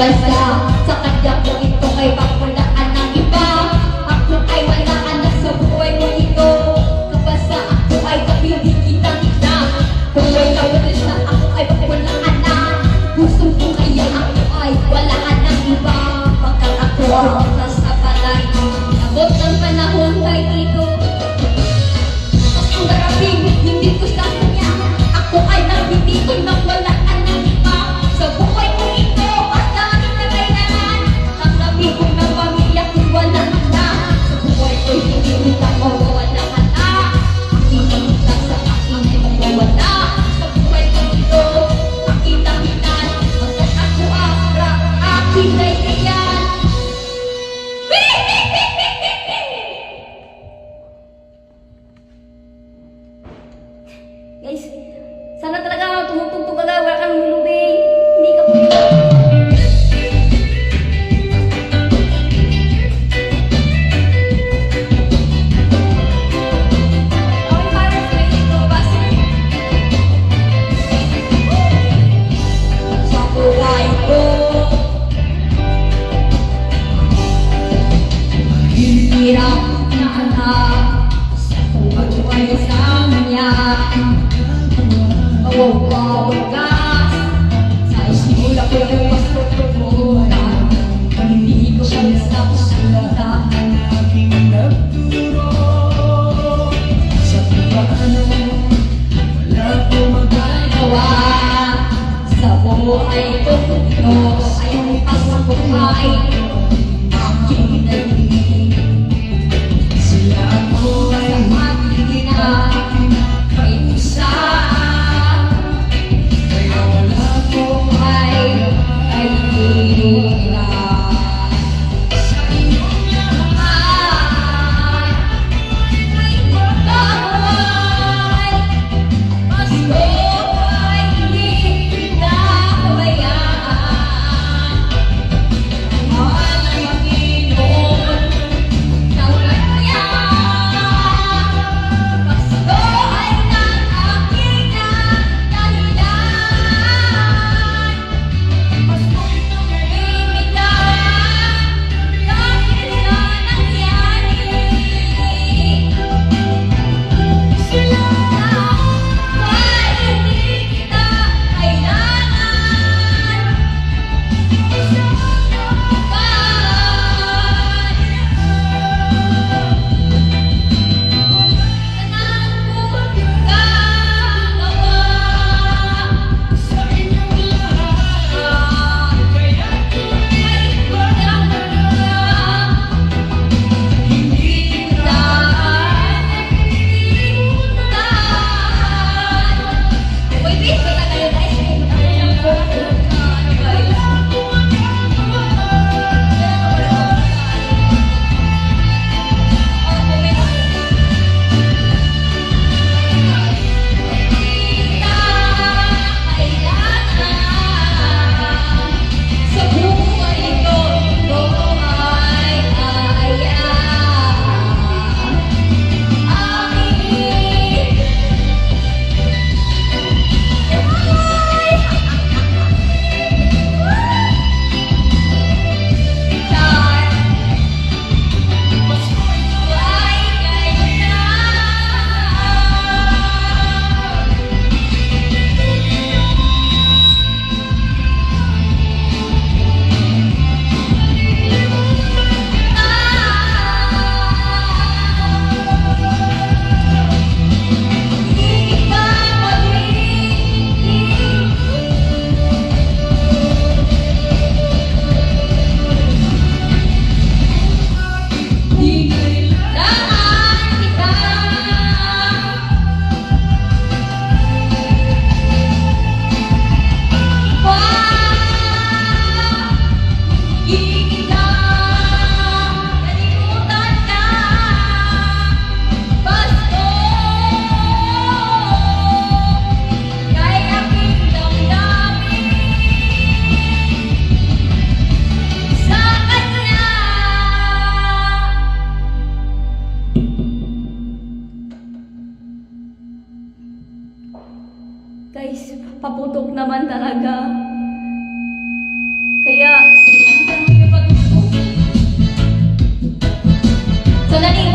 basta sa kanya ko ito ay pakulaan ng iba. Ako ay wala na sa buhay mo ito. Kapasa ako ay kapindi kita. Kung may nawalis na ako ay pakulaan na. Gusto ko kaya ako ay walaan ng iba. Pagkat ako ang nasa palay. Abot ng panahon ay ito. Mas ang daraping hindi ko sa kanya. Ako ay nabitito ng walaan ng iba. Sa buhay ko ito, basta aking na kailangan. Ang sabi ko ng pamilya ko wala na. Sa buhay ko hindi kita mawawala ka na. Aking nakita sa akin ay magwawala. Sa buhay ko ito, aking nakitan. Hanggat ako aking kaibigan. Guys, sana talaga tumutugtog ka, wala kang lulubing. Hindi ka po yun. Okay, parang may ito, basta. Sa buhay ko, hirap na anak. Sa buhay sa kanya. Wagas sa isimula ko yung masututunan. Hindi ko siya nasapusulan. Aking nagturo sa paano wala ko magagawa. Sa buhay ko ito ay pagsabuhay. Aking nagiging Sila ako ay matigin na may isa. kaya wala ko Ay kaibigan. sa inyong lahat. Ay pagkakaway. Pasko ay hindi pinapabayaan. Mahal ng Panginoon ng kanya. Pasko ay ng aking dahilan. Pasko'y namimitan dahil sa nangyari. Sila ay hindi kita kailangan. Sa Inyong lahat. Kaya hindi kita sa buhay ko, ito ay kaya. Guys, paputok naman talaga. Kaya, saan mo yung patuto? So, naning